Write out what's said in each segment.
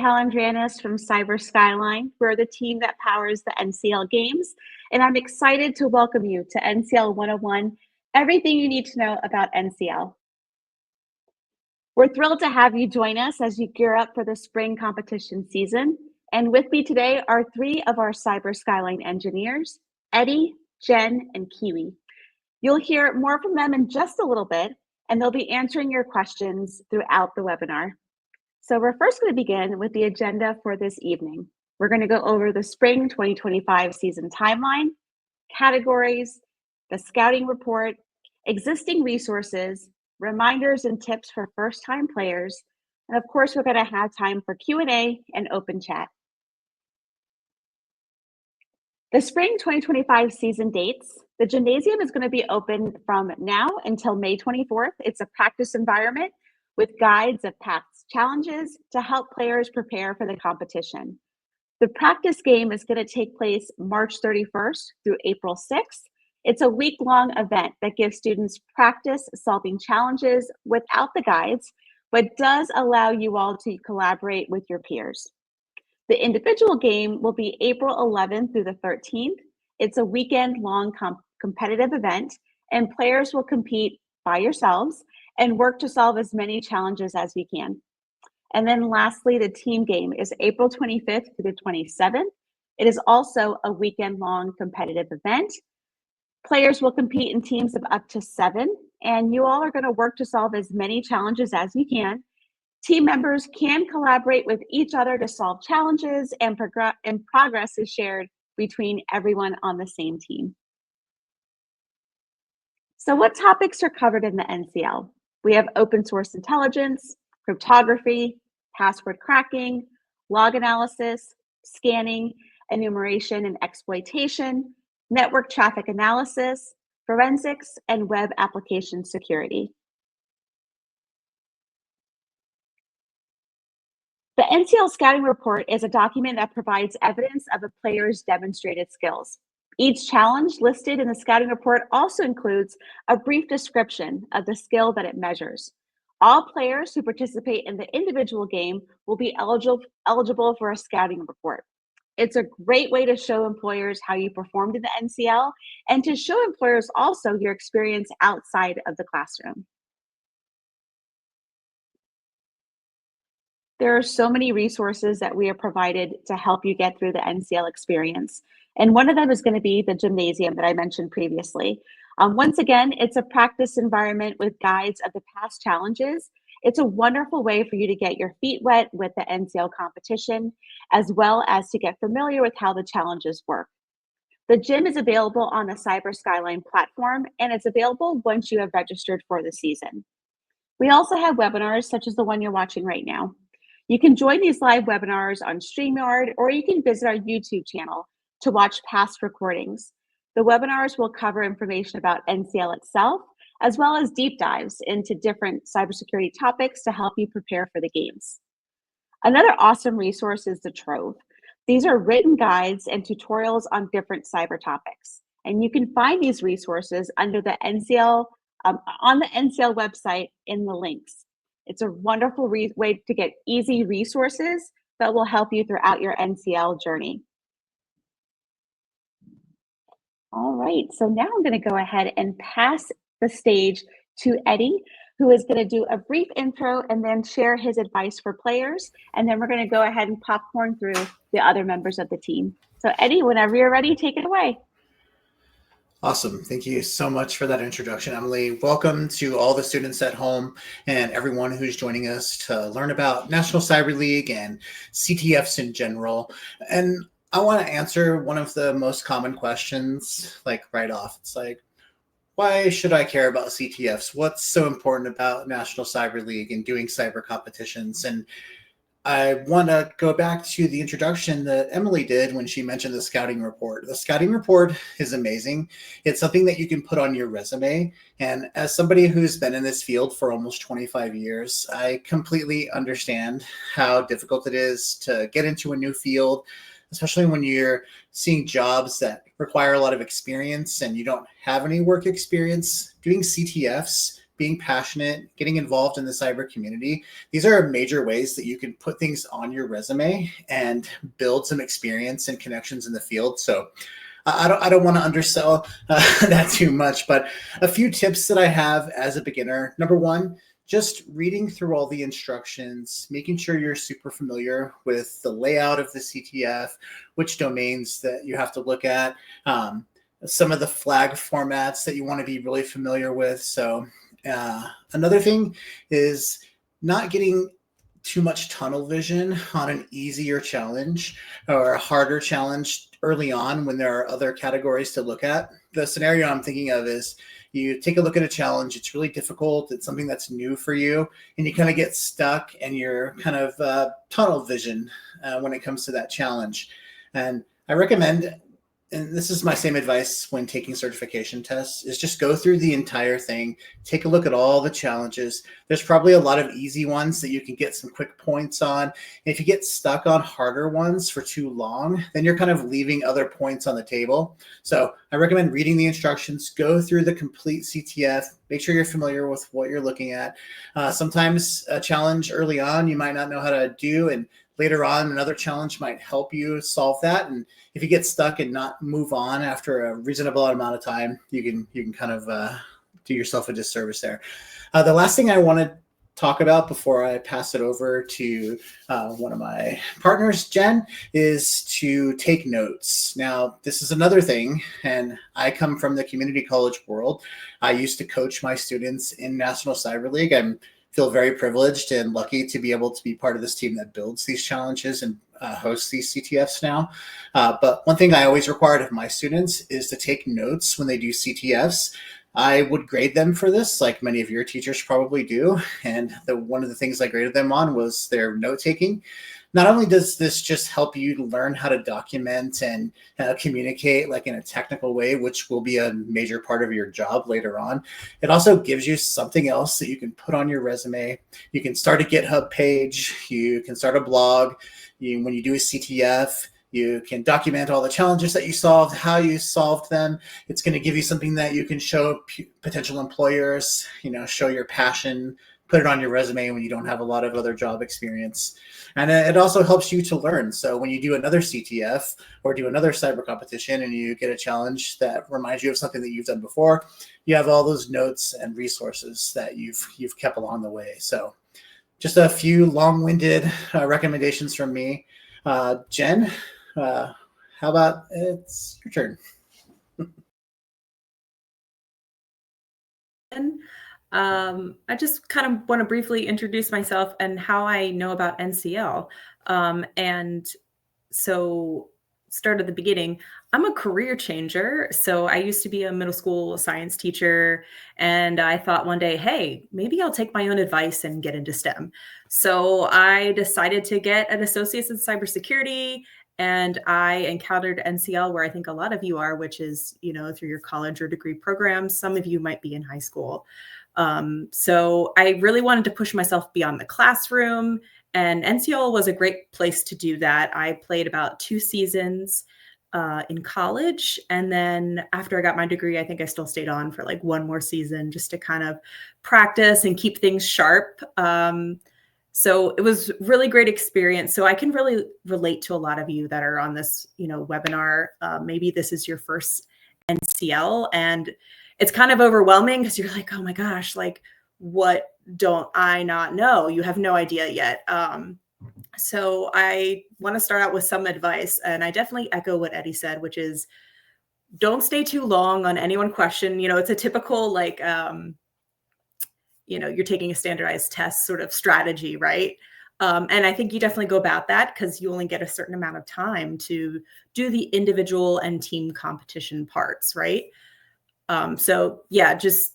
Kalandranis from Skyline. We're the team that powers the NCL Games, and I'm excited to welcome you to NCL 101, everything you need to know about NCL. We're thrilled to have you join us as you gear up for the spring competition season. And with me today are three of our Cyber Skyline engineers, Eddie, Jen, and Kiwi. You'll hear more from them in just a little bit, and they'll be answering your questions throughout the webinar. So we're first going to begin with the agenda for this evening. We're going to go over the spring 2025 season timeline, categories, the scouting report, existing resources, reminders and tips for first-time players, and of course, we're going to have time for Q&A and open chat. The spring 2025 season dates. The gymnasium is going to be open from now until May 24th. It's a practice environment with guides of past challenges to help players prepare for the competition. The practice game is going to take place March 31st through April 6th. It's a week-long event that gives students practice solving challenges without the guides, but does allow you all to collaborate with your peers. The individual game will be April 11th through the 13th. It's a weekend-long competitive event, and players will compete by yourselves and work to solve as many challenges as we can. And then lastly, the team game is April 25th to the 27th. It is also a weekend-long competitive event. Players will compete in teams of up to 7, and you all are going to work to solve as many challenges as you can. Team members can collaborate with each other to solve challenges, and progress is shared between everyone on the same team. So what topics are covered in the NCL? We have open source intelligence, cryptography, password cracking, log analysis, scanning, enumeration and exploitation, network traffic analysis, forensics, and web application security. The NCL Scouting Report is a document that provides evidence of a player's demonstrated skills. Each challenge listed in the Scouting Report also includes a brief description of the skill that it measures. All players who participate in the individual game will be eligible for a Scouting Report. It's a great way to show employers how you performed in the NCL and to show employers also your experience outside of the classroom. There are so many resources that we have provided to help you get through the NCL experience. And one of them is going to be the gymnasium that I mentioned previously. Once again, it's a practice environment with guides of the past challenges. It's a wonderful way for you to get your feet wet with the NCL competition, as well as to get familiar with how the challenges work. The gym is available on the Cyber Skyline platform, and it's available once you have registered for the season. We also have webinars such as the one you're watching right now. You can join these live webinars on StreamYard, or you can visit our YouTube channel to watch past recordings. The webinars will cover information about NCL itself, as well as deep dives into different cybersecurity topics to help you prepare for the games. Another awesome resource is the Trove. These are written guides and tutorials on different cyber topics. And you can find these resources under the NCL, on the NCL website in the links. It's a wonderful way to get easy resources that will help you throughout your NCL journey. All right, so now I'm going to go ahead and pass the stage to Eddie, who is going to do a brief intro and then share his advice for players. And then we're going to go ahead and popcorn through the other members of the team. So Eddie, whenever you're ready, take it away. Awesome. Thank you so much for that introduction, Emily. Welcome to all the students at home and everyone who's joining us to learn about National Cyber League and CTFs in general. And I want to answer one of the most common questions, like right off. It's like, why should I care about CTFs? What's so important about National Cyber League and doing cyber competitions? And I want to go back to the introduction that Emily did when she mentioned the scouting report. The scouting report is amazing. It's something that you can put on your resume. And as somebody who's been in this field for almost 25 years, I completely understand how difficult it is to get into a new field, especially when you're seeing jobs that require a lot of experience and you don't have any work experience. Doing CTFs being passionate, getting involved in the cyber community. These are major ways that you can put things on your resume and build some experience and connections in the field. So I don't want to undersell that too much, but a few tips that I have as a beginner. Number one, just reading through all the instructions, making sure you're super familiar with the layout of the CTF, which domains that you have to look at, some of the flag formats that you want to be really familiar with. So another thing is not getting too much tunnel vision on an easier challenge or a harder challenge early on when there are other categories to look at. The scenario I'm thinking of is you take a look at a challenge, it's really difficult, it's something that's new for you, and you kind of get stuck and you're kind of tunnel vision when it comes to that challenge. And I recommend, and this is my same advice when taking certification tests, is just go through the entire thing, take a look at all the challenges. There's probably a lot of easy ones that you can get some quick points on. If you get stuck on harder ones for too long, then you're kind of leaving other points on the table. So I recommend reading the instructions, go through the complete CTF, make sure you're familiar with what you're looking at. Sometimes a challenge early on you might not know how to do, and later on another challenge might help you solve that. And if you get stuck and not move on after a reasonable amount of time, you can kind of do yourself a disservice there. The last thing I want to talk about before I pass it over to one of my partners, Jen, is to take notes. Now, this is another thing, and I come from the community college world. I used to coach my students in National Cyber League. I feel very privileged and lucky to be able to be part of this team that builds these challenges and hosts these CTFs now. But one thing I always required of my students is to take notes when they do CTFs. I would grade them for this, like many of your teachers probably do. And one of the things I graded them on was their note taking. Not only does this just help you learn how to document and communicate like in a technical way, which will be a major part of your job later on, it also gives you something else that you can put on your resume. You can start a GitHub page, you can start a blog. When you do a CTF, you can document all the challenges that you solved, how you solved them. It's going to give you something that you can show potential employers, show your passion, put it on your resume when you don't have a lot of other job experience. And it also helps you to learn. So when you do another CTF or do another cyber competition and you get a challenge that reminds you of something that you've done before, you have all those notes and resources that you've kept along the way. So just a few long-winded recommendations from me. Jen, how about it's your turn? I just kind of want to briefly introduce myself and how I know about NCL. And so start at the beginning. I'm a career changer. So I used to be a middle school science teacher, and I thought one day, hey, maybe I'll take my own advice and get into STEM. So I decided to get an associate's in cybersecurity, and I encountered NCL where I think a lot of you are, which is, through your college or degree programs. Some of you might be in high school. So I really wanted to push myself beyond the classroom, and NCL was a great place to do that. I played about 2 seasons in college. And then after I got my degree, I think I still stayed on for like 1 more season just to kind of practice and keep things sharp. So it was really great experience. So I can really relate to a lot of you that are on this, webinar. Maybe this is your first NCL, and it's kind of overwhelming because you're like, oh my gosh, like, what don't I not know? You have no idea yet. So I want to start out with some advice, and I definitely echo what Eddie said, which is don't stay too long on any one question. It's a typical like, you're taking a standardized test sort of strategy, right? And I think you definitely go about that because you only get a certain amount of time to do the individual and team competition parts, right? So yeah, just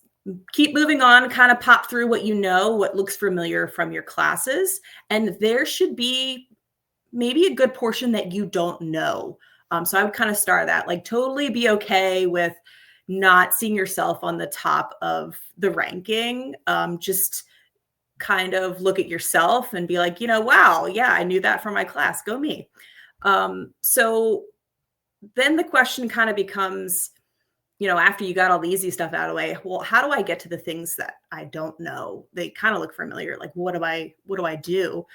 keep moving on, kind of pop through what what looks familiar from your classes. And there should be maybe a good portion that you don't know. So I would kind of start that, like totally be okay with not seeing yourself on the top of the ranking. Just kind of look at yourself and be like, wow, yeah, I knew that from my class. Go me. So then the question kind of becomes, after you got all the easy stuff out of the way, well, how do I get to the things that I don't know? They kind of look familiar. Like, what do I do?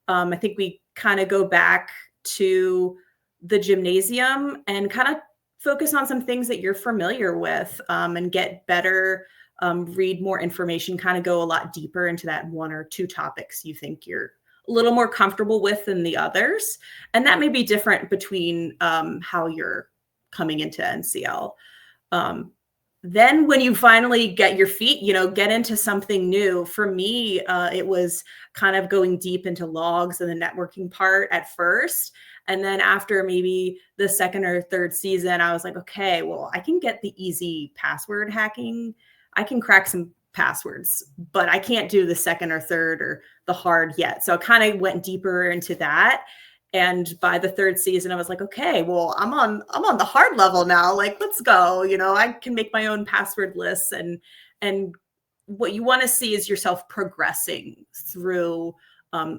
I think we kind of go back to the gymnasium and kind of focus on some things that you're familiar with, and get better, read more information, kind of go a lot deeper into that one or two topics you think you're a little more comfortable with than the others. And that may be different between how you're coming into NCL. Then when you finally get your feet, get into something new, for me, it was kind of going deep into logs and the networking part at first. And then after maybe the second or third season, I was like, okay, well, I can get the easy password hacking. I can crack some passwords, but I can't do the second or third or the hard yet. So I kind of went deeper into that. And by the third season, I was like, okay, well, I'm on the hard level now. Like, let's go. I can make my own password lists, and what you want to see is yourself progressing through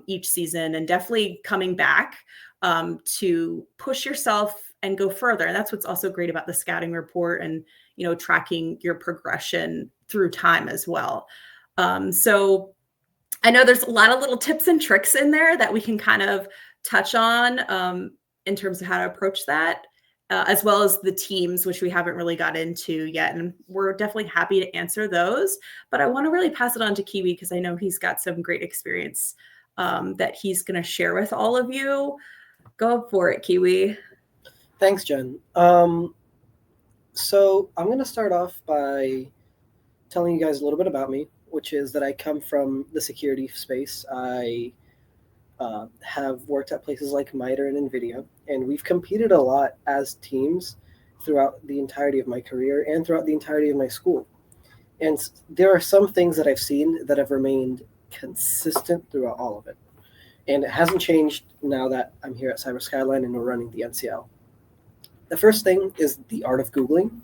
each season, and definitely coming back to push yourself and go further. And that's what's also great about the scouting report, and tracking your progression through time as well. So I know there's a lot of little tips and tricks in there that we can kind of touch on in terms of how to approach that, as well as the teams, which we haven't really got into yet. And we're definitely happy to answer those. But I want to really pass it on to Kiwi, because I know he's got some great experience that he's going to share with all of you. Go for it, Kiwi. Thanks, Jen. So I'm going to start off by telling you guys a little bit about me, which is that I come from the security space. I have worked at places like MITRE and NVIDIA, and we've competed a lot as teams throughout the entirety of my career and throughout the entirety of my school. And there are some things that I've seen that have remained consistent throughout all of it. And it hasn't changed now that I'm here at Skyline and we're running the NCL. The first thing is the art of Googling.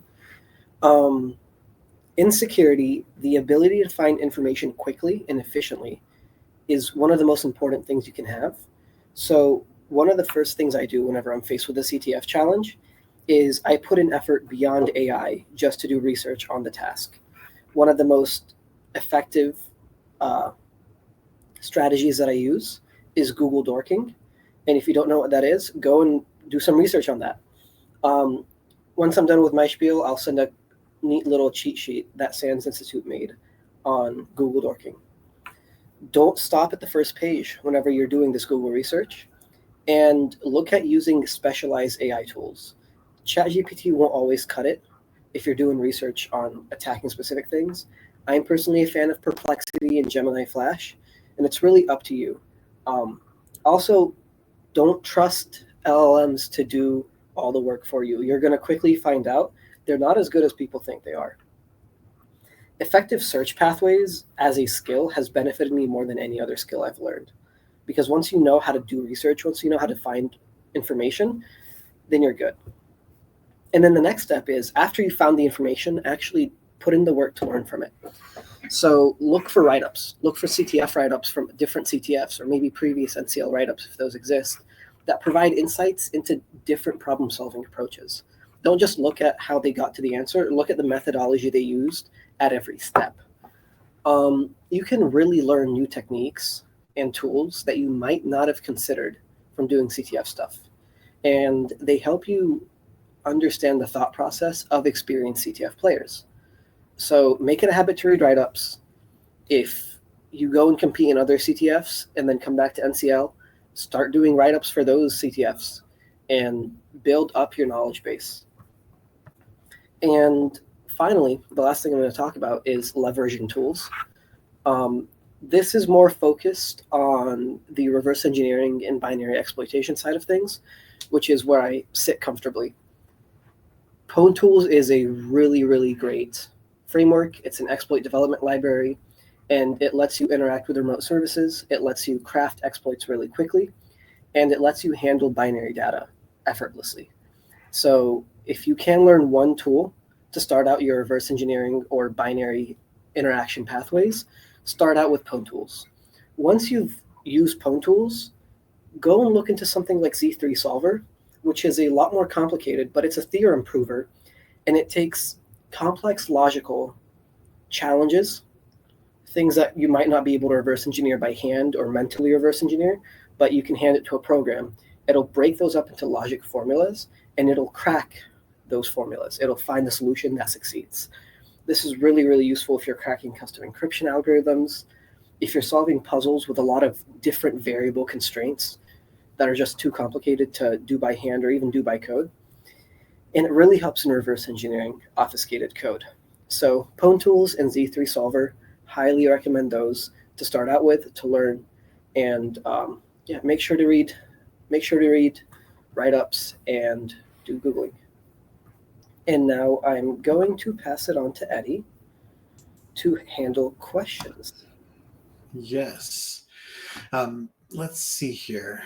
In security, the ability to find information quickly and efficiently is one of the most important things you can have. So one of the first things I do whenever I'm faced with a CTF challenge is I put in effort beyond AI just to do research on the task. One of the most effective strategies that I use is Google dorking. And if you don't know what that is, go and do some research on that. Once I'm done with my spiel, I'll send a neat little cheat sheet that SANS Institute made on Google dorking. Don't stop at the first page whenever you're doing this Google research, and look at using specialized AI tools. ChatGPT won't always cut it if you're doing research on attacking specific things. I'm personally a fan of Perplexity and Gemini Flash, and it's really up to you. Also, don't trust LLMs to do all the work for you. You're going to quickly find out they're not as good as people think they are. Effective search pathways as a skill has benefited me more than any other skill I've learned. Because once you know how to do research, once you know how to find information, then you're good. And then the next step is, after you found the information, actually put in the work to learn from it. So look for write-ups. Look for CTF write-ups from different CTFs, or maybe previous NCL write-ups if those exist, that provide insights into different problem-solving approaches. Don't just look at how they got to the answer. Look at the methodology they used at every step. You can really learn new techniques and tools that you might not have considered from doing CTF stuff. And they help you understand the thought process of experienced CTF players. So make it a habit to read write-ups. If you go and compete in other CTFs and then come back to NCL, start doing write-ups for those CTFs and build up your knowledge base. And finally, the last thing I'm going to talk about is leveraging tools. This is more focused on the reverse engineering and binary exploitation side of things, which is where I sit comfortably. Pwn Tools is a really, really great framework. It's an exploit development library, and it lets you interact with remote services. It lets you craft exploits really quickly, and it lets you handle binary data effortlessly. So if you can learn one tool to start out your reverse engineering or binary interaction pathways, start out with Pwn Tools. Once you've used Pwn Tools, go and look into something like Z3 Solver, which is a lot more complicated, but it's a theorem prover, and it takes complex logical challenges, things that you might not be able to reverse engineer by hand or mentally reverse engineer, but you can hand it to a program. It'll break those up into logic formulas, and it'll crack those formulas. It'll find the solution that succeeds. This is really, really useful if you're cracking custom encryption algorithms, if you're solving puzzles with a lot of different variable constraints that are just too complicated to do by hand or even do by code. And it really helps in reverse engineering obfuscated code. So Pwn Tools and Z3 Solver, highly recommend those to start out with, to learn, and make sure to read write-ups and do Googling. And now I'm going to pass it on to Eddie to handle questions. Yes. Let's see here.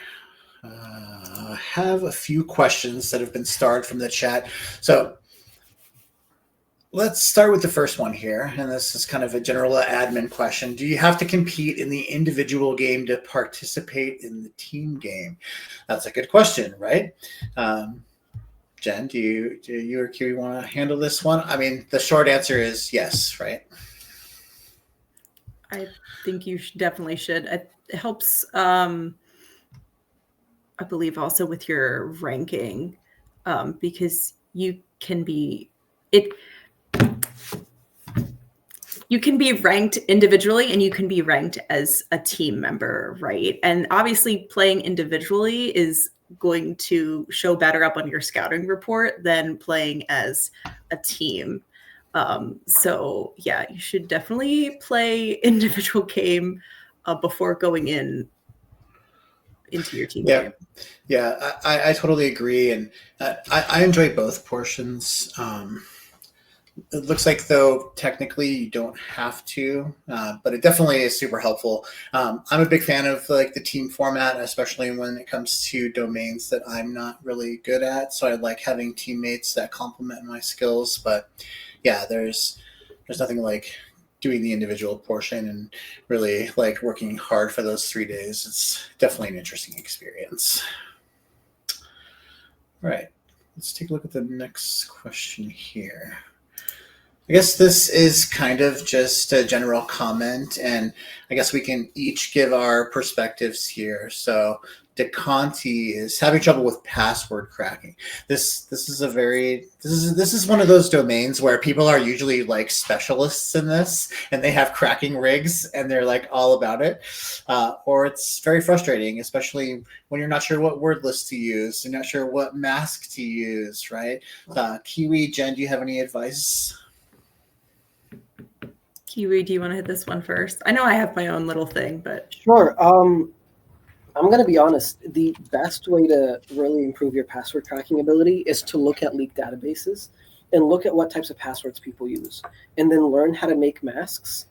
I have a few questions that have been starred from the chat. So let's start with the first one here. And this is kind of a general admin question. Do you have to compete in the individual game to participate in the team game? That's a good question, right? Jen, do you or Kiwi want to handle this one? I mean, the short answer is yes, right? I think you definitely should. It helps, I believe, also with your ranking, because you can be ranked individually and you can be ranked as a team member, right? And obviously playing individually is going to show better up on your scouting report than playing as a team. So yeah, you should definitely play individual game before going into your team game. Yeah, I totally agree. And I enjoy both portions. It looks like, though, technically you don't have to, but it definitely is super helpful. I'm a big fan of the team format, especially when it comes to domains that I'm not really good at. So I like having teammates that complement my skills. But yeah, there's nothing like doing the individual portion and really working hard for those 3 days. It's definitely an interesting experience. All right, let's take a look at the next question here. I guess this is kind of just a general comment, and I guess we can each give our perspectives here. So DeConti is having trouble with password cracking. This is one of those domains where people are usually specialists in this, and they have cracking rigs, and they're all about it. Or it's very frustrating, especially when you're not sure what word list to use, you're not sure what mask to use, right? Kiwi, Jen, do you have any advice? Kiwi, do you want to hit this one first? I know I have my own little thing, but Sure. I'm going to be honest. The best way to really improve your password cracking ability is to look at leaked databases and look at what types of passwords people use, and then learn how to make masks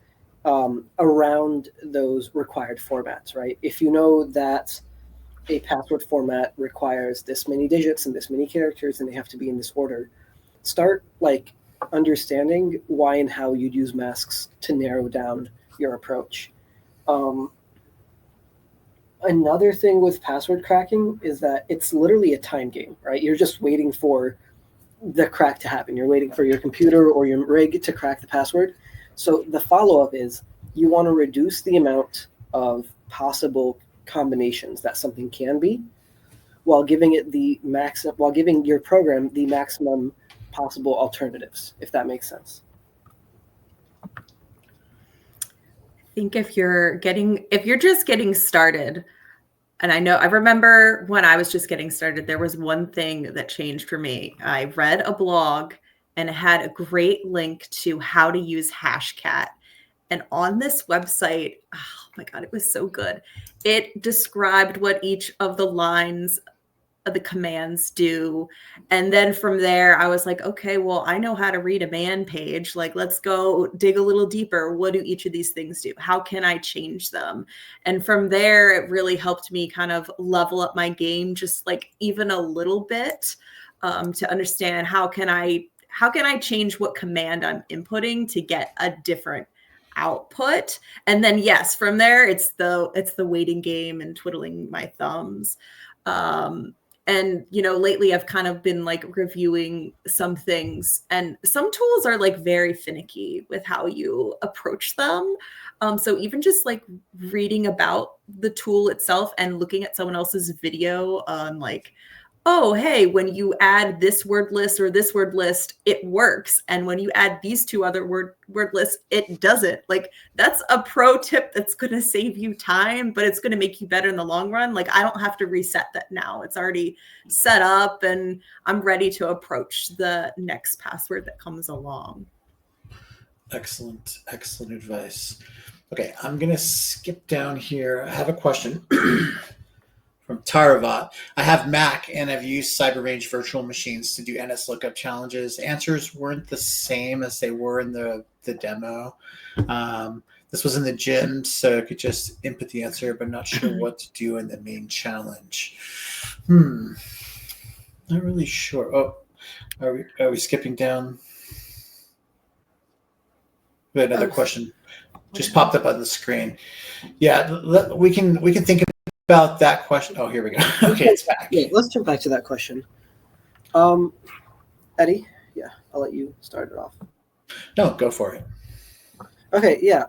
around those required formats, right? If you know that a password format requires this many digits and this many characters, and they have to be in this order, start understanding why and how you'd use masks to narrow down your approach. Another thing with password cracking is that it's literally a time game, right? You're just waiting for the crack to happen. You're waiting for your computer or your rig to crack the password. So the follow-up is you want to reduce the amount of possible combinations that something can be, while giving your program the maximum possible alternatives, if that makes sense. I think if you're just getting started, and I remember when I was just getting started, there was one thing that changed for me. I read a blog and it had a great link to how to use Hashcat. And on this website, oh my God, it was so good. It described what each of the lines of the commands do. And then from there, I was like, okay, well, I know how to read a man page. Let's go dig a little deeper. What do each of these things do? How can I change them? And from there, it really helped me kind of level up my game, just even a little bit, to understand how can I change what command I'm inputting to get a different output. And then yes, from there, it's the waiting game and twiddling my thumbs. And, lately I've kind of been like reviewing some things, and some tools are like very finicky with how you approach them. So even just like reading about the tool itself and looking at someone else's video on like, oh, hey, when you add this word list or this word list, it works. And when you add these two other word lists, it doesn't. Like, that's a pro tip that's going to save you time, but it's going to make you better in the long run. Like, I don't have to reset that now. It's already set up and I'm ready to approach the next password that comes along. Excellent advice. Okay, I'm going to skip down here. I have a question. From Taravat. I have Mac and I've used CyberRange virtual machines to do NS lookup challenges. Answers weren't the same as they were in the demo. This was in the gym, so I could just input the answer, but not sure what to do in the main challenge. Not really sure. Oh, are we skipping down? We had another question just popped up on the screen. Yeah, we can think about that question. Oh, here we go. Okay, it's back. Yeah, let's jump back to that question. Eddie, yeah, I'll let you start it off. No, go for it. Okay, yeah.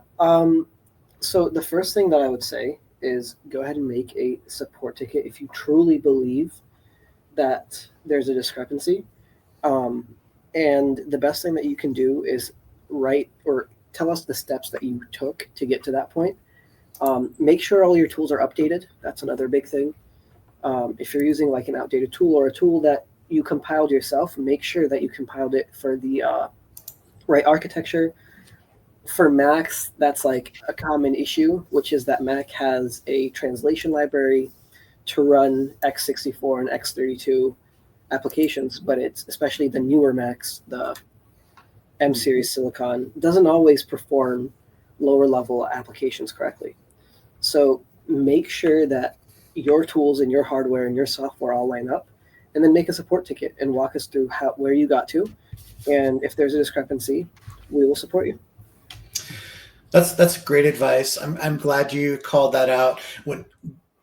So the first thing that I would say is go ahead and make a support ticket if you truly believe that there's a discrepancy. And the best thing that you can do is write or tell us the steps that you took to get to that point. Make sure all your tools are updated. That's another big thing. If you're using like an outdated tool or a tool that you compiled yourself, make sure that you compiled it for the right architecture. For Macs, that's like a common issue, which is that Mac has a translation library to run x64 and x32 applications, but it's especially the newer Macs, the M series Silicon, doesn't always perform lower level applications correctly. So make sure that your tools and your hardware and your software all line up, and then make a support ticket and walk us through where you got to. And if there's a discrepancy, we will support you. That's great advice. I'm glad you called that out.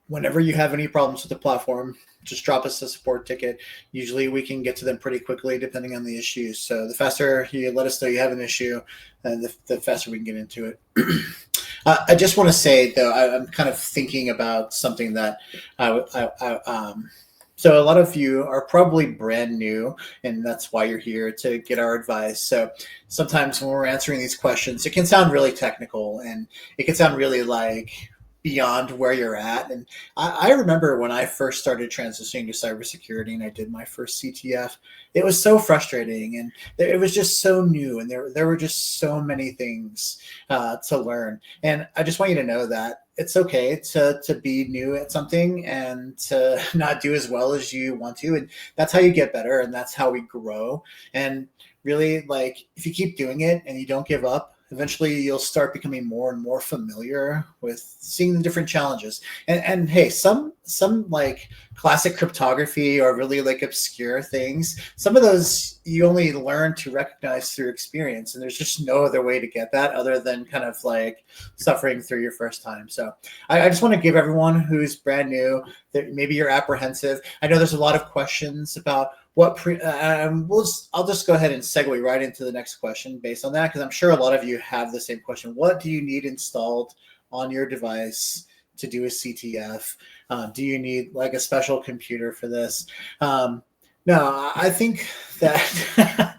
Whenever you have any problems with the platform, just drop us a support ticket. Usually we can get to them pretty quickly depending on the issues. So the faster you let us know you have an issue, the faster we can get into it. I just want to say, though, I'm kind of thinking about something that so a lot of you are probably brand new, and that's why you're here, to get our advice. So sometimes when we're answering these questions, it can sound really technical, and it can sound really like beyond where you're at. And I remember when I first started transitioning to cybersecurity and I did my first CTF, it was so frustrating, and it was just so new, and there were just so many things to learn. And I just want you to know that it's okay to be new at something and to not do as well as you want to. And that's how you get better, and that's how we grow. And really, like, if you keep doing it and you don't give up, eventually you'll start becoming more and more familiar with seeing the different challenges. And hey, some like classic cryptography or really like obscure things, some of those you only learn to recognize through experience. And there's just no other way to get that other than kind of like suffering through your first time. So I just want to give everyone who's brand new, that maybe you're apprehensive. I know there's a lot of questions about what I'll just go ahead and segue right into the next question based on that, because I'm sure a lot of you have the same question. What do you need installed on your device to do a CTF? Do you need like a special computer for this? No, I think that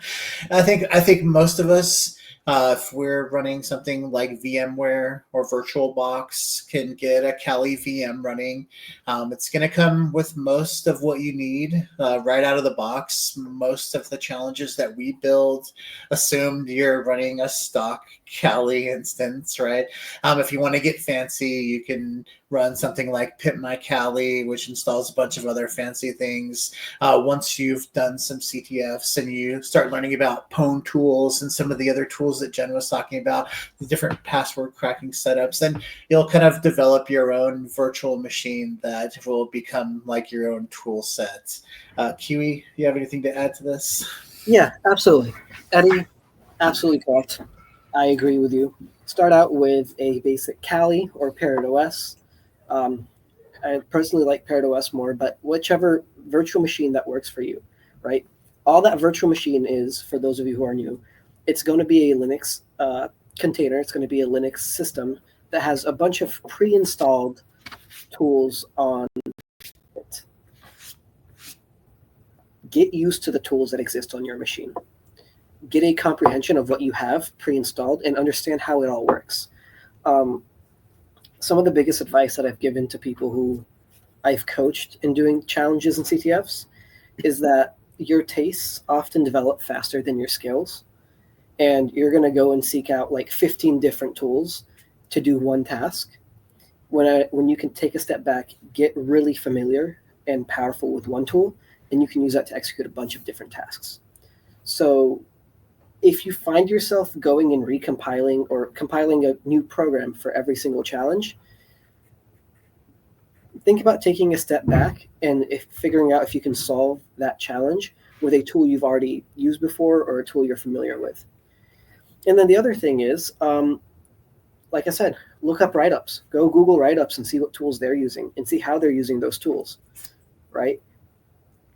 I think most of us, if we're running something like VMware or VirtualBox, can get a Kali VM running. It's going to come with most of what you need right out of the box. Most of the challenges that we build assumed you're running a stock Kali instance, right? If you want to get fancy, you can run something like Pip My Kali, which installs a bunch of other fancy things. Once you've done some CTFs and you start learning about Pwn tools and some of the other tools that Jen was talking about, the different password cracking setups, then you'll kind of develop your own virtual machine that will become like your own tool set. Kiwi, do you have anything to add to this? Yeah, absolutely. Eddie, absolutely correct. I agree with you. Start out with a basic Kali or Parrot OS. I personally like Paired OS more, but whichever virtual machine that works for you, right? All that virtual machine is, for those of you who are new, it's going to be a Linux container. It's going to be a Linux system that has a bunch of pre-installed tools on it. Get used to the tools that exist on your machine. Get a comprehension of what you have pre-installed and understand how it all works. Some of the biggest advice that I've given to people who I've coached in doing challenges in CTFs is that your tastes often develop faster than your skills. And you're going to go and seek out like 15 different tools to do one task. When you can take a step back, get really familiar and powerful with one tool, and you can use that to execute a bunch of different tasks. So if you find yourself going and recompiling or compiling a new program for every single challenge, think about taking a step back and figuring out if you can solve that challenge with a tool you've already used before or a tool you're familiar with. And then the other thing is, like I said, look up write-ups. Go Google write-ups and see what tools they're using and see how they're using those tools, right?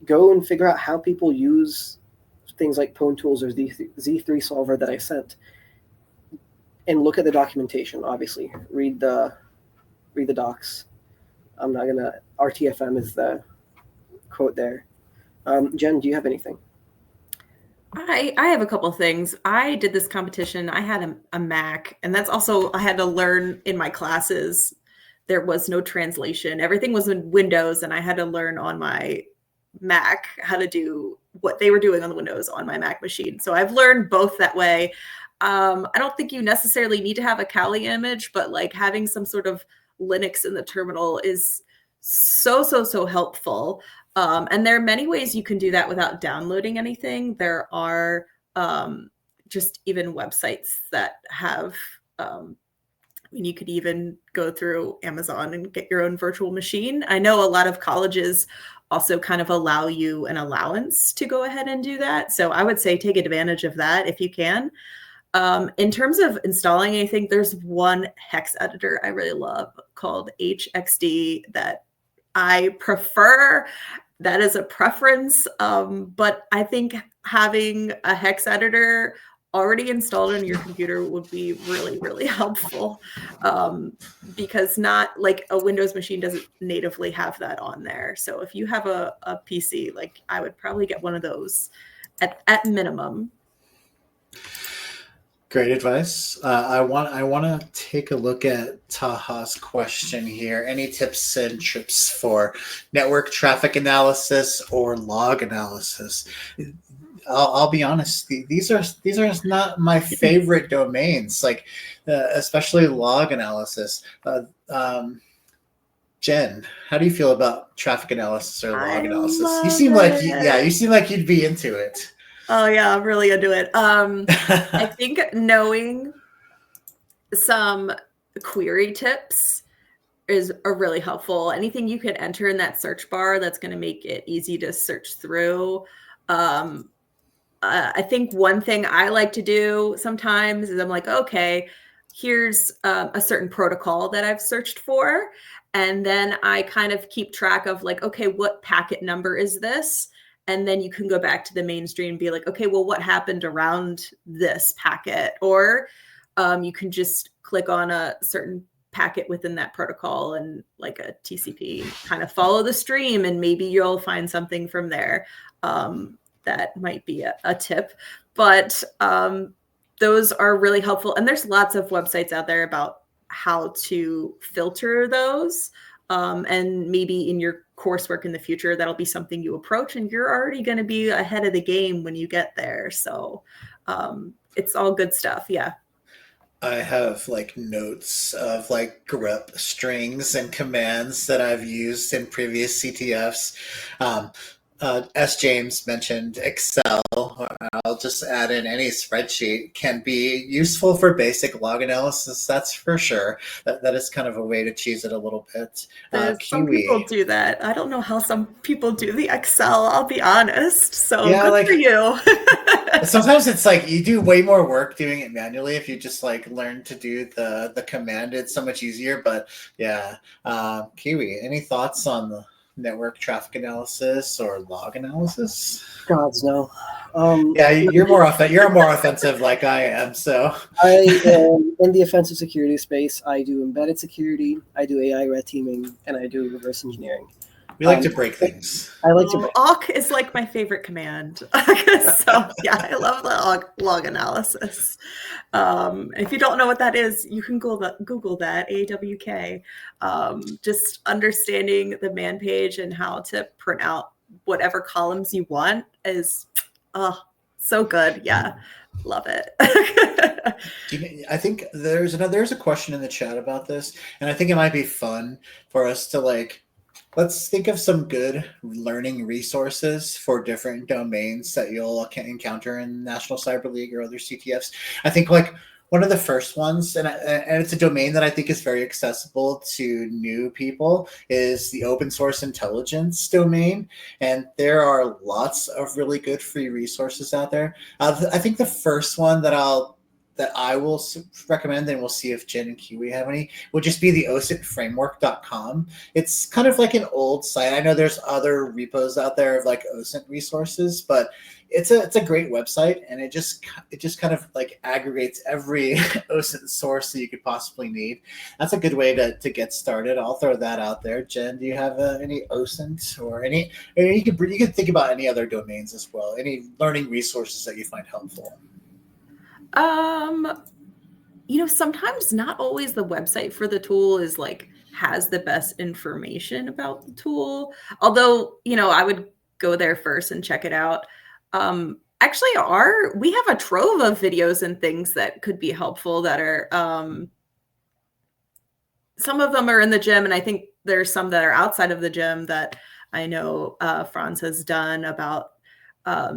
Go and figure out how people use things like Pwn Tools or Z3 Solver that I sent, and look at the documentation. Obviously, read the docs. I'm not gonna. RTFM is the quote there. Jen, do you have anything? I have a couple things. I did this competition. I had a Mac, and that's also, I had to learn in my classes. There was no translation. Everything was in Windows, and I had to learn on my Mac how to do what they were doing on the Windows on my Mac machine. So I've learned both that way. I don't think you necessarily need to have a Kali image, but like having some sort of Linux in the terminal is so helpful. And there are many ways you can do that without downloading anything. There are just even websites that have, you could even go through Amazon and get your own virtual machine. I know a lot of colleges also kind of allow you an allowance to go ahead and do that. So I would say take advantage of that if you can. In terms of installing anything, there's one hex editor I really love called HXD that I prefer. That is a preference, but I think having a hex editor already installed on your computer would be really helpful, because not like a Windows machine doesn't natively have that on there. So if you have a PC, like I would probably get one of those at minimum. Great advice. I want to take a look at Taha's question here. Any tips and trips for network traffic analysis or log analysis? I'll be honest. These are not my favorite domains. Like especially log analysis. Jen, how do you feel about traffic analysis or log analysis? You seem like you seem like you'd be into it. Oh yeah, I'm really into it. I think knowing some query tips is really helpful. Anything you can enter in that search bar that's going to make it easy to search through. I think one thing I like to do sometimes is I'm like, okay, here's a certain protocol that I've searched for. And then I kind of keep track of like, okay, what packet number is this? And then you can go back to the mainstream and be like, okay, well, what happened around this packet? Or you can just click on a certain packet within that protocol and like a TCP, kind of follow the stream, and maybe you'll find something from there. That might be a tip. But those are really helpful. And there's lots of websites out there about how to filter those. And maybe in your coursework in the future, that'll be something you approach, and you're already going to be ahead of the game when you get there. So it's all good stuff. Yeah. I have like notes of like grep strings and commands that I've used in previous CTFs. As James mentioned, Excel, I'll just add in any spreadsheet, can be useful for basic log analysis. That's for sure. That is kind of a way to cheese it a little bit. Some people Kiwi. do that. I don't know how some people do the Excel, I'll be honest. So Yeah, good for you. sometimes it's like you do way more work doing it manually. If you just like learn to do the command, it's so much easier. But yeah, Kiwi, any thoughts on the network traffic analysis or log analysis? Gods no. Yeah, you're more you're more offensive like I am. So I am in the offensive security space. I do embedded security, I do AI red teaming, and I do reverse engineering. we like to break things. I like to break. awk is like my favorite command. So yeah, I love the log analysis. If you don't know what that is, you can Google that, AWK. Just understanding the man page and how to print out whatever columns you want is so good. Yeah, love it. I think there's a question in the chat about this, and I think it might be fun for us to let's think of some good learning resources for different domains that you'll encounter in National Cyber League or other CTFs. I think one of the first ones, and it's a domain that I think is very accessible to new people, is the open source intelligence domain. And there are lots of really good free resources out there. I think the first one that I will recommend, and we'll see if Jen and Kiwi have any, would just be the OSINTframework.com. It's kind of like an old site. I know there's other repos out there of OSINT resources, but it's a great website, and it just kind of aggregates every OSINT source that you could possibly need. That's a good way to get started. I'll throw that out there. Jen, do you have any OSINT or any? You could think about any other domains as well. Any learning resources that you find helpful? Sometimes not always the website for the tool is has the best information about the tool. Although, I would go there first and check it out. Actually, we have a trove of videos and things that could be helpful that are, some of them are in the gym, and I think there's some that are outside of the gym that I know Franz has done about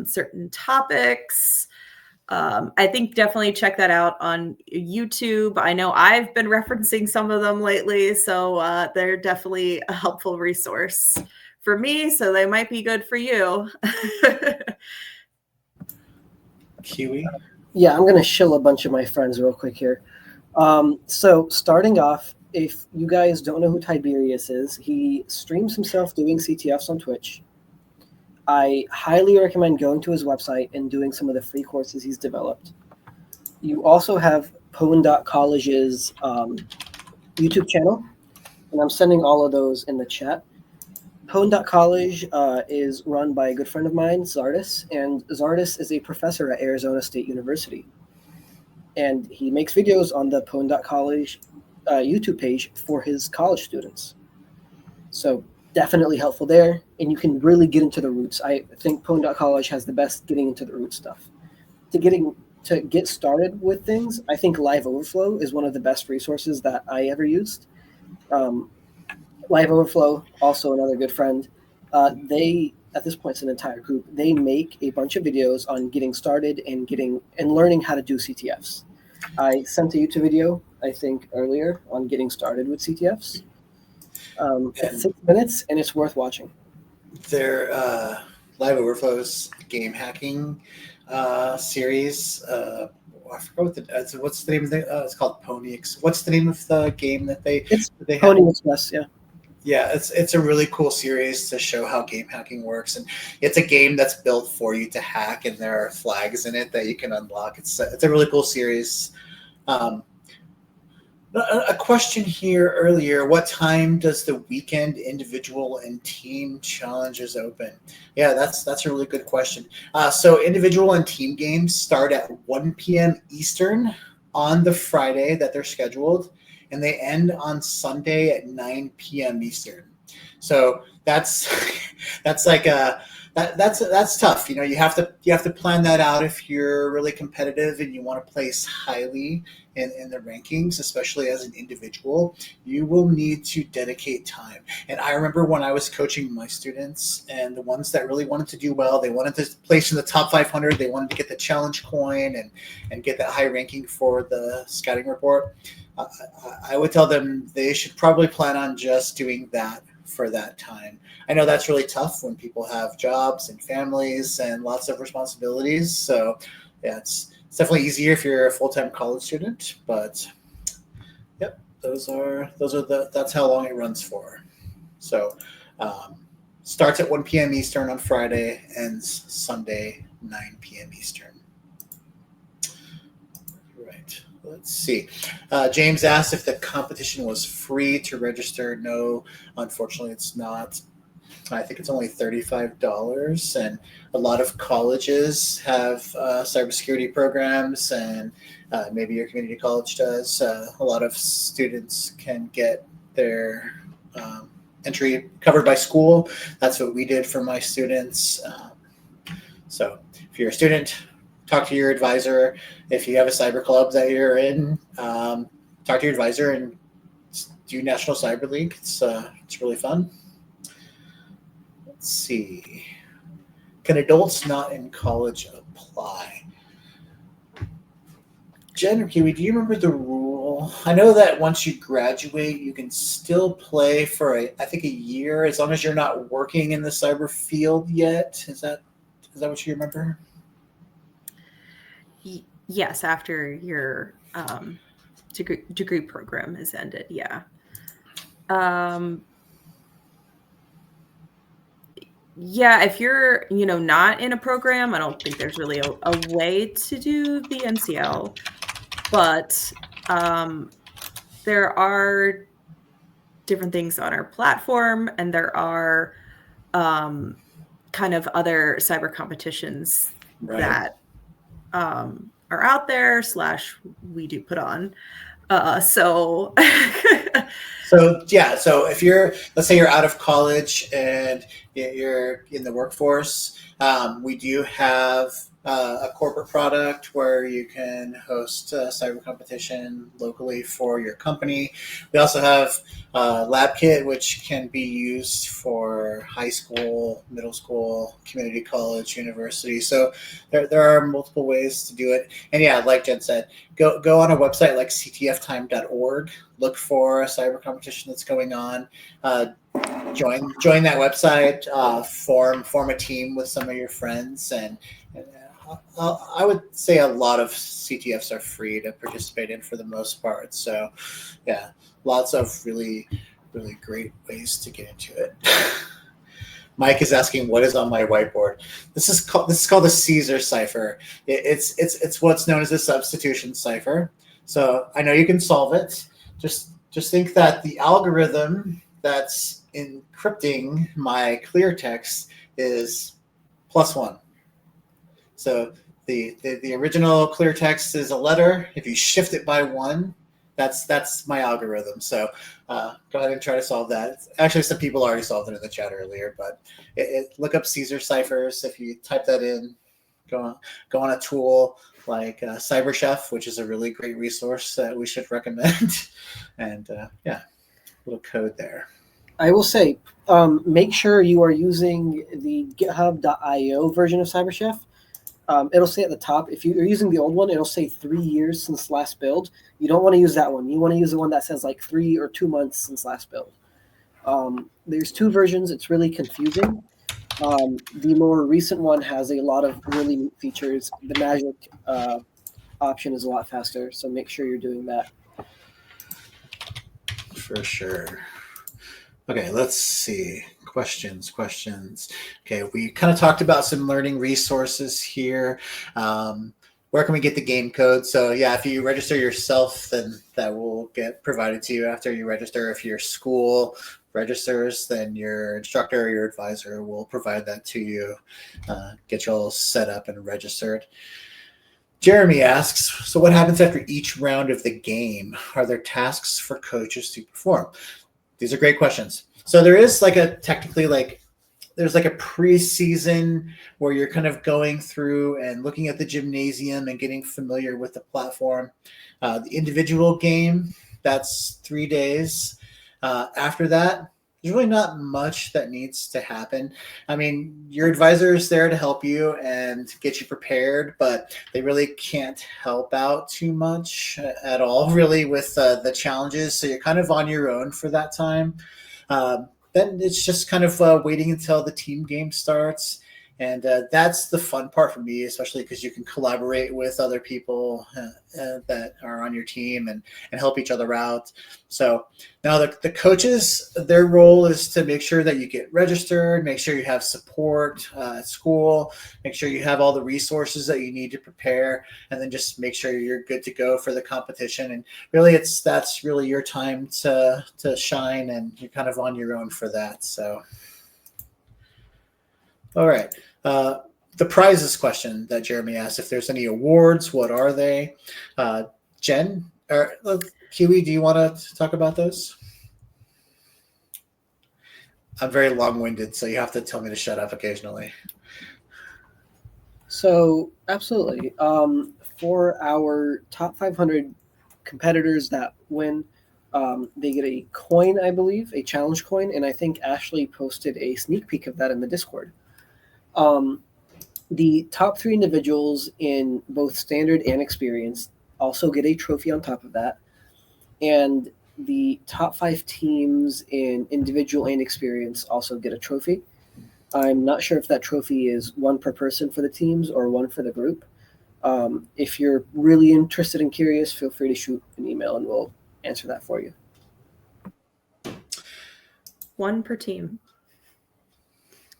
certain topics. I think definitely check that out on YouTube. I know I've been referencing some of them lately, so they're definitely a helpful resource for me, so they might be good for you. Kiwi? Yeah, I'm going to shill a bunch of my friends real quick here. So starting off, if you guys don't know who Tiberius is, he streams himself doing CTFs on Twitch. I highly recommend going to his website and doing some of the free courses he's developed. You also have Pwn.College's YouTube channel, and I'm sending all of those in the chat. Pwn.College is run by a good friend of mine, Zardis, and Zardis is a professor at Arizona State University. And he makes videos on the Pwn.College YouTube page for his college students. So definitely helpful there, and you can really get into the roots. I think Pwn.College has the best getting into the root stuff. To get started with things, I think Live Overflow is one of the best resources that I ever used. Live Overflow, also another good friend. They, at this point, it's an entire group. They make a bunch of videos on getting started and learning how to do CTFs. I sent a YouTube video, I think, earlier on getting started with CTFs. It's 6 minutes, and it's worth watching. Their Live Overflow's game hacking series. I forgot what's the name of the. It's called Pony. What's the name of the game that they? It's they Pony have? Express, yeah. Yeah, it's a really cool series to show how game hacking works, and it's a game that's built for you to hack, and there are flags in it that you can unlock. It's a really cool series. A question here earlier: what time does the weekend individual and team challenges open? Yeah, that's a really good question. So individual and team games start at 1 p.m. Eastern on the Friday that they're scheduled, and they end on Sunday at 9 p.m. Eastern. So that's that's tough. You have to plan that out if you're really competitive and you want to place highly in the rankings, especially as an individual. You will need to dedicate time. And I remember when I was coaching my students, and the ones that really wanted to do well, they wanted to place in the top 500. They wanted to get the challenge coin and get that high ranking for the scouting report. I would tell them they should probably plan on just doing that for that time. I know that's really tough when people have jobs and families and lots of responsibilities. So yeah, it's definitely easier if you're a full-time college student, but yep, that's how long it runs for. So starts at 1 p.m. Eastern on Friday, ends Sunday 9 p.m. Eastern. Right. Let's see. James asked if the competition was free to register. No, unfortunately, it's not. I think it's only $35, and a lot of colleges have cybersecurity programs, and maybe your community college does. A lot of students can get their entry covered by school. That's what we did for my students. So if you're a student, talk to your advisor. If you have a cyber club that you're in, talk to your advisor and do National Cyber League. It's really fun. Let's see. Can adults not in college apply? Jen or Kiwi, do you remember the rule? I know that once you graduate, you can still play for I think a year, as long as you're not working in the cyber field yet. Is that what you remember? Yes, after your degree program is ended. Yeah. Yeah, if you're, not in a program, I don't think there's really a way to do the NCL, but there are different things on our platform, and there are kind of other cyber competitions that are out there / we do put on. So if let's say you're out of college and you're in the workforce, we do have a corporate product where you can host a cyber competition locally for your company. We also have Lab Kit, which can be used for high school, middle school, community college, university. So there are multiple ways to do it. And yeah, like Jen said, go on a website like ctftime.org, look for a cyber competition that's going on. Join that website, form a team with some of your friends, and I would say a lot of CTFs are free to participate in for the most part. So yeah, lots of really, really great ways to get into it. Mike is asking what is on my whiteboard. This is called the Caesar cipher. It's what's known as a substitution cipher. So I know you can solve it. Just think that the algorithm that's encrypting my clear text is +1. So the original clear text is a letter. If you shift it by 1, that's my algorithm. So go ahead and try to solve that. Actually, some people already solved it in the chat earlier, but look up Caesar ciphers. If you type that in, go on a tool like CyberChef, which is a really great resource that we should recommend. And little code there. I will say, make sure you are using the github.io version of CyberChef. It'll say at the top, if you're using the old one, it'll say 3 years since last build. You don't want to use that one. You want to use the one that says like 3 or 2 months since last build. There's 2 versions. It's really confusing. The more recent one has a lot of really neat features. The magic option is a lot faster, so make sure you're doing that. For sure. Okay, let's see. Questions. Okay, we kind of talked about some learning resources here. Where can we get the game code? So yeah, if you register yourself, then that will get provided to you after you register. If your school registers, then your instructor or your advisor will provide that to you, get you all set up and registered. Jeremy asks, so what happens after each round of the game? Are there tasks for coaches to perform? These are great questions. So there is technically there's like a preseason where you're kind of going through and looking at the gymnasium and getting familiar with the platform. The individual game, that's 3 days. After that, there's really not much that needs to happen. I mean, your advisor is there to help you and get you prepared, but they really can't help out too much at all, really, with the challenges. So you're kind of on your own for that time. Then it's just kind of waiting until the team game starts. And that's the fun part for me, especially because you can collaborate with other people that are on your team and help each other out. So now the coaches, their role is to make sure that you get registered, make sure you have support at school, make sure you have all the resources that you need to prepare, and then just make sure you're good to go for the competition. And really, that's really your time to shine, and you're kind of on your own for that. So, all right. The prizes question that Jeremy asked, if there's any awards, what are they? Jen or Kiwi, do you want to talk about those? I'm very long-winded, so you have to tell me to shut up occasionally. So absolutely. For our top 500 competitors that win, they get a coin, I believe, a challenge coin, and I think Ashley posted a sneak peek of that in the Discord. The top 3 individuals in both standard and experience also get a trophy on top of that. And the top 5 teams in individual and experience also get a trophy. I'm not sure if that trophy is one per person for the teams or one for the group. If you're really interested and curious, feel free to shoot an email and we'll answer that for you. One per team.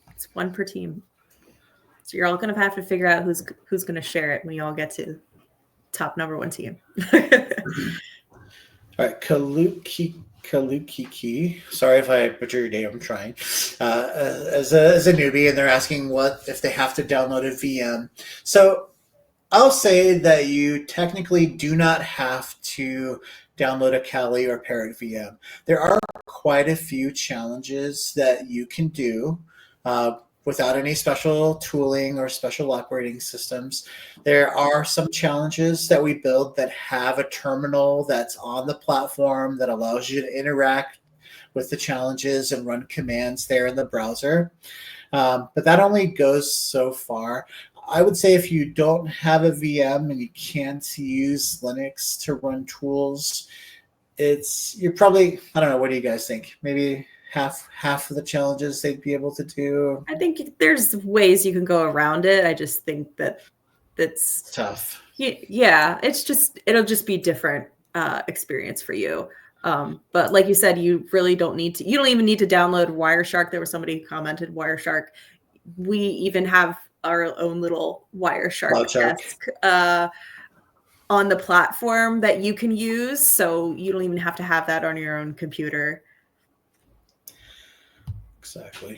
It's one per team. So you're all going to have to figure out who's going to share it when you all get to top number 1 team. All right, Kalukiki. Sorry if I butcher your name. I'm trying. As a newbie, and they're asking what if they have to download a VM. So I'll say that you technically do not have to download a Kali or Parrot VM. There are quite a few challenges that you can do without any special tooling or special operating systems. There are some challenges that we build that have a terminal that's on the platform that allows you to interact with the challenges and run commands there in the browser. But that only goes so far. I would say if you don't have a VM and you can't use Linux to run tools, you're probably, I don't know, what do you guys think? Maybe half of the challenges they'd be able to do? I think there's ways you can go around it. I just think that's tough. Yeah, it'll just be different experience for you. But like you said, you really don't need to. You don't even need to download Wireshark. There was somebody who commented Wireshark. We even have our own little Wireshark desk on the platform that you can use, so you don't even have to have that on your own computer. Exactly.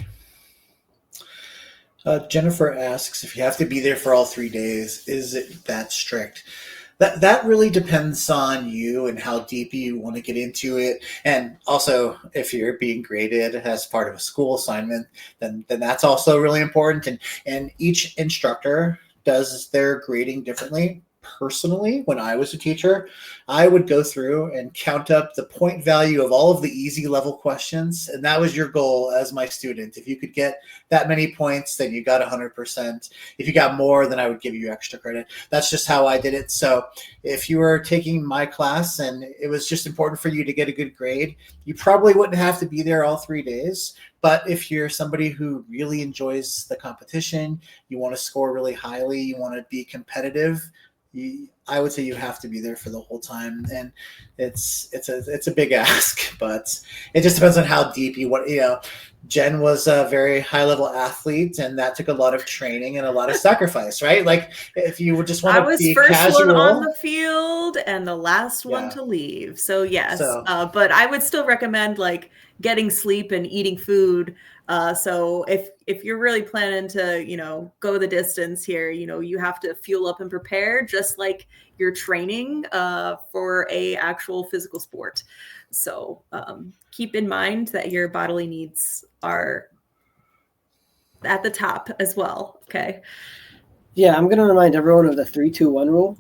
Jennifer asks if you have to be there for all 3 days. Is it that strict? That really depends on you and how deep you want to get into it. And also, if you're being graded as part of a school assignment, then that's also really important. And each instructor does their grading differently. Personally, when I was a teacher, I would go through and count up the point value of all of the easy level questions. And that was your goal as my student. If you could get that many points, then you got 100%. If you got more, then I would give you extra credit. That's just how I did it. So if you were taking my class and it was just important for you to get a good grade, you probably wouldn't have to be there all 3 days. But if you're somebody who really enjoys the competition, you want to score really highly, you want to be competitive, I would say you have to be there for the whole time, and it's a big ask, but it just depends on how deep you want. Jen was a very high level athlete, and that took a lot of training and a lot of sacrifice, right? Like if you would just want to be casual. I was first one on the field and the last one to leave. So yes, but I would still recommend like getting sleep and eating food. So if you're really planning to, go the distance here, you have to fuel up and prepare just like you're training for a actual physical sport. So keep in mind that your bodily needs are at the top as well. Okay. Yeah, I'm going to remind everyone of the 3-2-1 rule.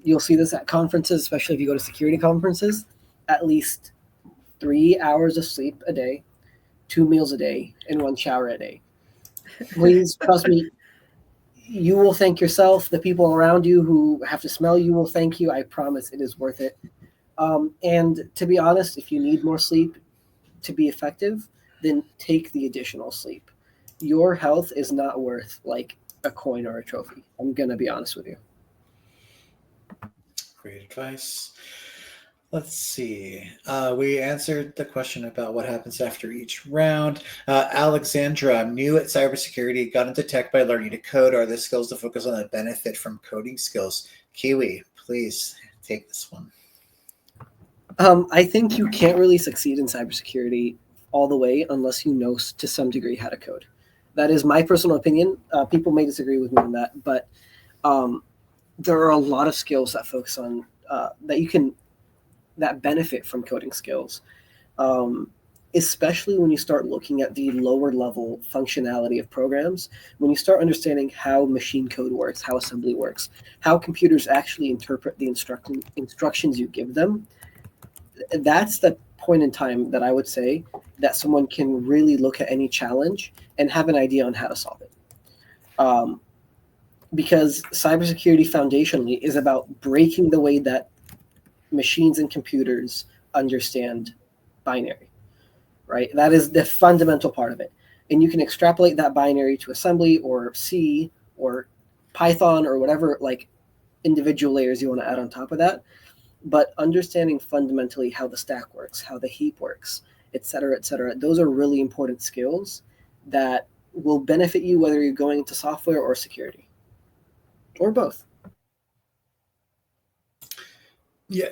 You'll see this at conferences, especially if you go to security conferences. At least 3 hours of sleep a day, 2 meals a day, and 1 shower a day. Please trust me. You will thank yourself. The people around you who have to smell you will thank you. I promise it is worth it. And to be honest, if you need more sleep to be effective, then take the additional sleep. Your health is not worth like a coin or a trophy. I'm going to be honest with you. Great advice. Let's see. We answered the question about what happens after each round. Alexandra, I'm new at cybersecurity, got into tech by learning to code. Are the skills to focus on the benefit from coding skills? Kiwi, please take this one. I think you can't really succeed in cybersecurity all the way unless you know to some degree how to code. That is my personal opinion. People may disagree with me on that, but there are a lot of skills that focus on that benefit from coding skills, especially when you start looking at the lower level functionality of programs, when you start understanding how machine code works, how assembly works, how computers actually interpret the instructions you give them. That's the point in time that I would say that someone can really look at any challenge and have an idea on how to solve it. Because cybersecurity foundationally is about breaking the way that machines and computers understand binary, right? That is the fundamental part of it. And you can extrapolate that binary to assembly or C or Python or whatever like individual layers you want to add on top of that. But understanding fundamentally how the stack works, how the heap works, et cetera, those are really important skills that will benefit you whether you're going into software or security or both.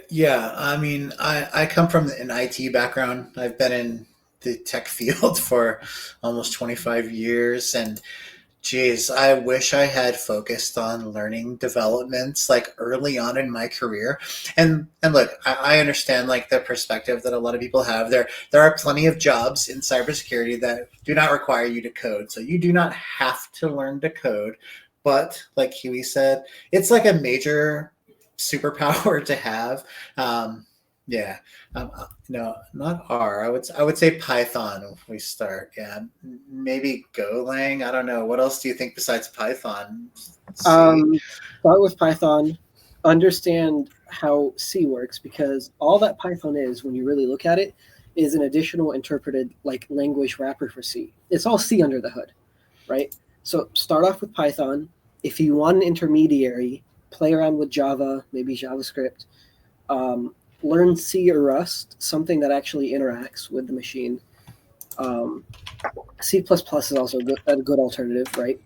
Yeah. I mean, I come from an IT background. I've been in the tech field for almost 25 years, and geez, I wish I had focused on learning developments like early on in my career. And look, I understand like the perspective that a lot of people have. There are plenty of jobs in cybersecurity that do not require you to code, so you do not have to learn to code. But like Kiwi said, it's like a major superpower to have. Yeah. No, not R. I would say Python if we start. Yeah. Maybe Golang. I don't know. What else do you think besides Python? Start with Python. Understand how C works, because all that Python is, when you really look at it, is an additional interpreted like language wrapper for C. It's all C under the hood, right? So start off with Python. If you want an intermediary, play around with Java, maybe JavaScript. Learn C or Rust, something that actually interacts with the machine. C++ is also a good alternative, right?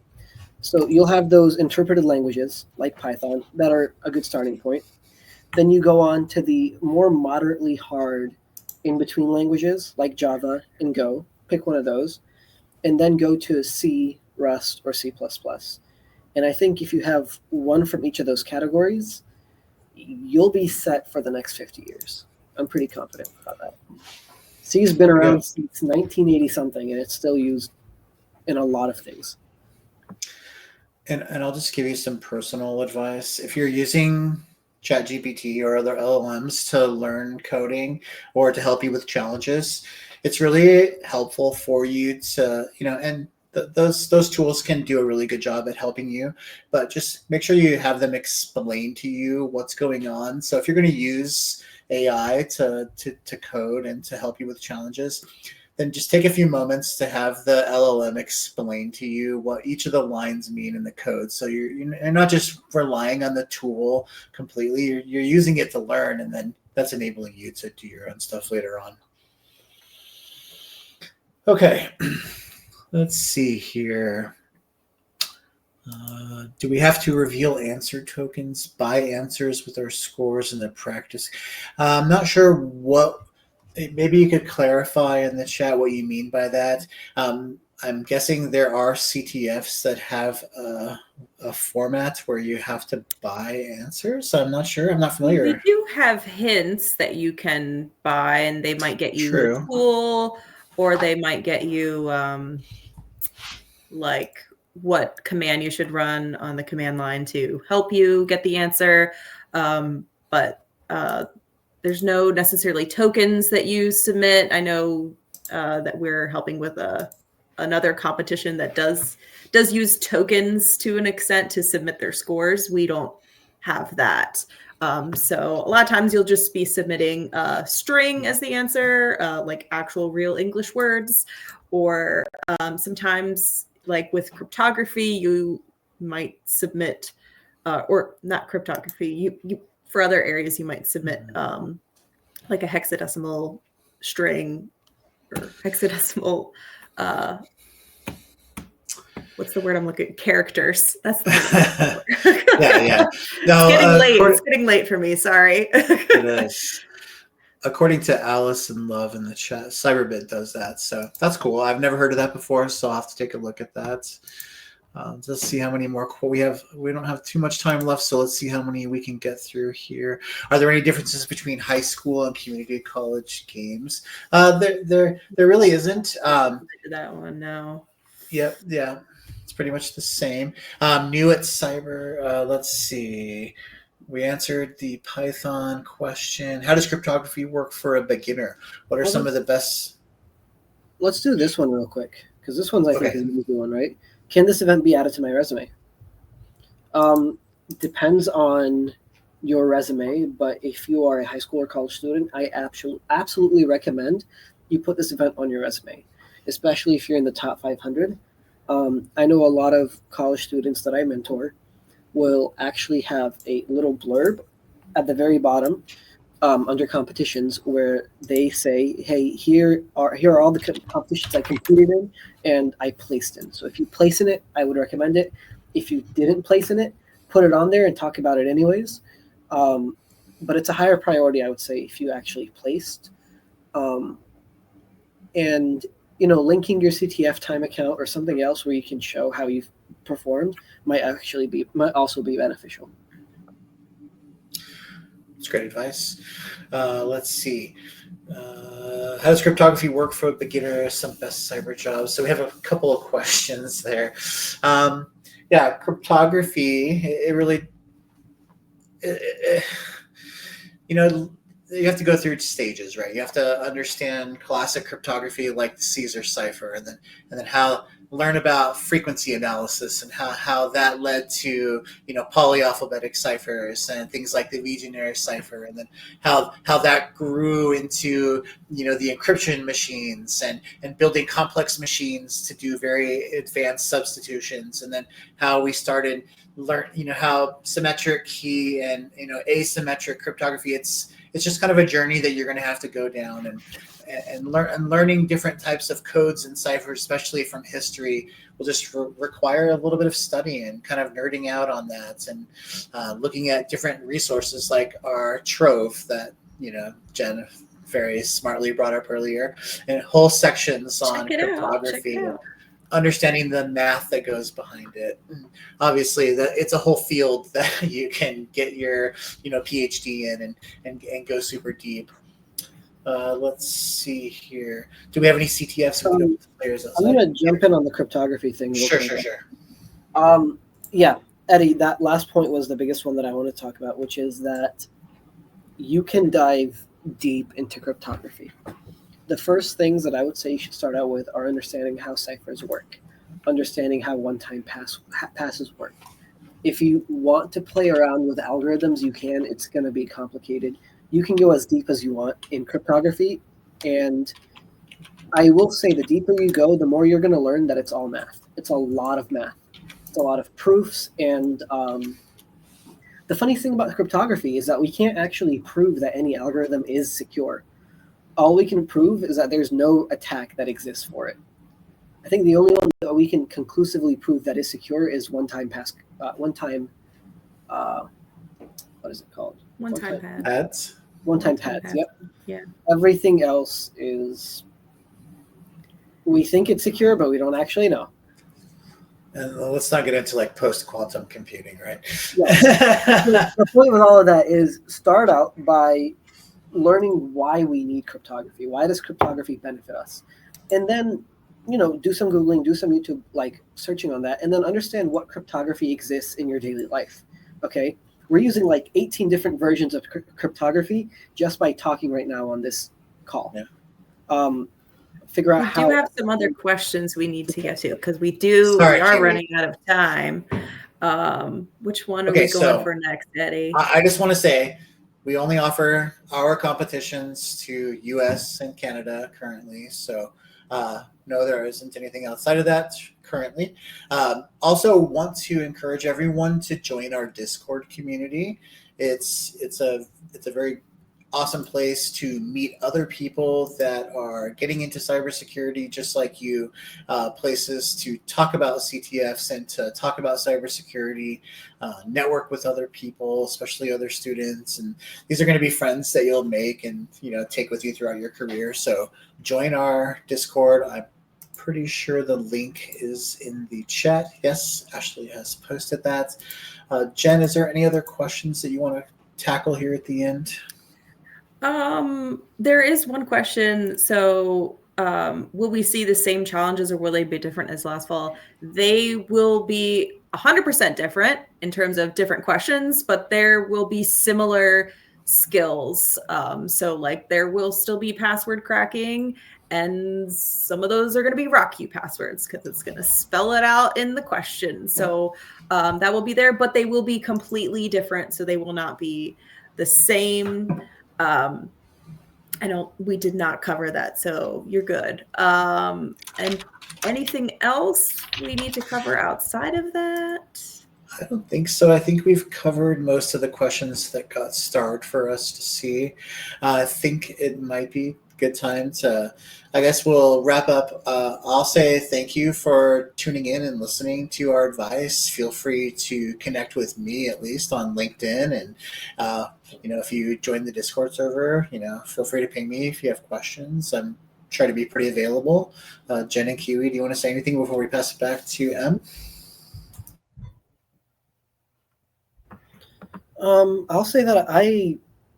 So you'll have those interpreted languages like Python that are a good starting point. Then you go on to the more moderately hard in-between languages like Java and Go. Pick one of those. And then go to C, Rust, or C++. And I think if you have one from each of those categories, you'll be set for the next 50 years. I'm pretty confident about that. C's been around since 1980 something, and it's still used in a lot of things. And I'll just give you some personal advice. If you're using ChatGPT or other LLMs to learn coding or to help you with challenges, it's really helpful for you to, and those tools can do a really good job at helping you, but just make sure you have them explain to you what's going on. So if you're going to use AI to code and to help you with challenges, then just take a few moments to have the LLM explain to you what each of the lines mean in the code. So you're not just relying on the tool completely, you're using it to learn, and then that's enabling you to do your own stuff later on. Okay. Let's see here. Do we have to reveal answer tokens by answers with our scores in the practice? I'm not sure what, maybe you could clarify in the chat what you mean by that. I'm guessing there are CTFs that have a format where you have to buy answers. I'm not sure. I'm not familiar. We do have hints that you can buy, and they might get you a tool, or they might get you like what command you should run on the command line to help you get the answer. But there's no necessarily tokens that you submit. I know that we're helping with another competition that does use tokens to an extent to submit their scores. We don't have that. So a lot of times you'll just be submitting a string as the answer, like actual real English words, or sometimes like with cryptography, you might submit, or not cryptography, you for other areas, you might submit like a hexadecimal string or hexadecimal, what's the word I'm looking? Characters. That's the word. Yeah. No, it's getting late. It's getting late for me. Sorry. It is. According to Alice and Love in the chat, Cyberbit does that. So that's cool. I've never heard of that before, so I'll have to take a look at that. Let's see how many more we have. We don't have too much time left, so let's see how many we can get through here. Are there any differences between high school and community college games? There really isn't. That one, no. Yep, yeah. It's pretty much the same. New at Cyber, let's see. We answered the Python question. How does cryptography work for a beginner? What are some of the best? Let's do this one real quick, because this one's, I think, is an easy one, right? Can this event be added to my resume? Depends on your resume, but if you are a high school or college student, I absolutely recommend you put this event on your resume, especially if you're in the top 500. I know a lot of college students that I mentor will actually have a little blurb at the very bottom under competitions where they say, hey, here are all the competitions I competed in and I placed in. So if you place in it, I would recommend it. If you didn't place in it, put it on there and talk about it anyways. But it's a higher priority, I would say, if you actually placed. And linking your CTF time account or something else where you can show how you've performed might also be beneficial. That's great advice. Let's see. How does cryptography work for a beginner? Some best cyber jobs. So we have a couple of questions there. Cryptography. It really, you have to go through stages, right? You have to understand classic cryptography like the Caesar cipher, and then learn about frequency analysis and how that led to polyalphabetic ciphers and things like the Legionnaire cipher, and then how that grew into the encryption machines and building complex machines to do very advanced substitutions, and then how we started how symmetric key and asymmetric cryptography. It's just kind of a journey that you're going to have to go down, and learning different types of codes and ciphers, especially from history, will just require a little bit of studying and kind of nerding out on that, and looking at different resources like our Trove that Jen very smartly brought up earlier, and whole sections on cryptography. Understanding the math that goes behind it. Obviously, it's a whole field that you can get your PhD in and go super deep. Let's see here. Do we have any CTFs? I'm going to jump in on the cryptography thing. Sure. Eddie, that last point was the biggest one that I want to talk about, which is that you can dive deep into cryptography. The first things that I would say you should start out with are understanding how ciphers work, understanding how one-time passes work. If you want to play around with algorithms, you can. It's going to be complicated. You can go as deep as you want in cryptography, and I will say the deeper you go, the more you're going to learn that it's all math. It's a lot of math. It's a lot of proofs, and the funny thing about cryptography is that we can't actually prove that any algorithm is secure. All we can prove is that there's no attack that exists for it. I think the only one that we can conclusively prove that is secure is one-time pads. One-time pads, yep. Yeah. Everything else is, we think it's secure, but we don't actually know. And let's not get into post-quantum computing, right? Yeah. The point with all of that is start out by learning why we need cryptography. Why does cryptography benefit us? And then do some Googling, do some YouTube searching on that, and then understand what cryptography exists in your daily life. Okay, we're using 18 different versions of cryptography just by talking right now on this call. Yeah. Figure out we how. do have some other questions we need to get to because we Sorry, are Kiwi. running out of time. Which one are Okay, we going so for next, Eddie? I just want to say we only offer our competitions to US and Canada currently. So no, there isn't anything outside of that currently. Also want to encourage everyone to join our Discord community. It's a very awesome place to meet other people that are getting into cybersecurity just like you, places to talk about CTFs and to talk about cybersecurity, network with other people, especially other students. And these are going to be friends that you'll make and take with you throughout your career. So join our Discord. I'm pretty sure the link is in the chat. Yes, Ashley has posted that. Jen, is there any other questions that you want to tackle here at the end? There is one question. So, will we see the same challenges or will they be different as last fall? They will be 100% different in terms of different questions, but there will be similar skills. So there will still be password cracking, and some of those are going to be rock you passwords because it's going to spell it out in the question. So that will be there, but they will be completely different. So they will not be the same. We did not cover that, so you're good. And anything else we need to cover outside of that? I don't think so. I think we've covered most of the questions that got starred for us to see. I think it might be a good time I guess we'll wrap up. I'll say thank you for tuning in and listening to our advice. Feel free to connect with me at least on LinkedIn. And, if you join the Discord server, feel free to ping me if you have questions. I'm trying to be pretty available. Jen and Kiwi, do you want to say anything before we pass it back to Em? I'll say that I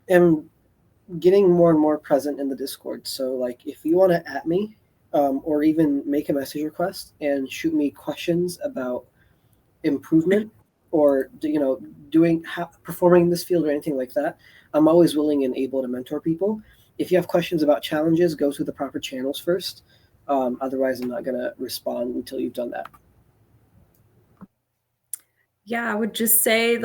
am getting more and more present in the Discord. So if you want to at me, or even make a message request and shoot me questions about improvement or performing in this field or anything like that, I'm always willing and able to mentor people. If you have questions about challenges, go through the proper channels first. Otherwise, I'm not going to respond until you've done that. Yeah, I would just say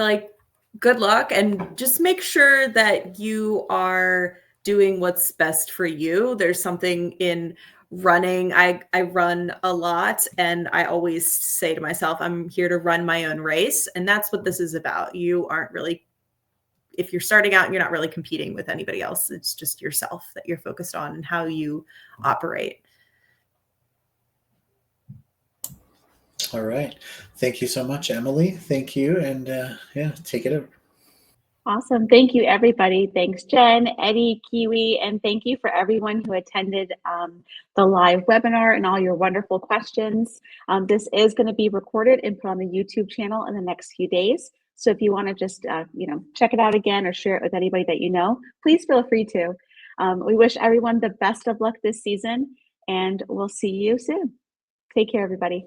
good luck and just make sure that you are doing what's best for you. There's something in running. I run a lot and I always say to myself, I'm here to run my own race. And that's what this is about. You aren't really, if you're starting out, you're not really competing with anybody else. It's just yourself that you're focused on and how you operate. All right. Thank you so much, Emily. Thank you. And take it over. Awesome. Thank you, everybody. Thanks, Jen, Eddie, Kiwi, and thank you for everyone who attended the live webinar and all your wonderful questions. This is going to be recorded and put on the YouTube channel in the next few days. So if you want to just, check it out again or share it with anybody that you know, please feel free to. We wish everyone the best of luck this season, and we'll see you soon. Take care, everybody.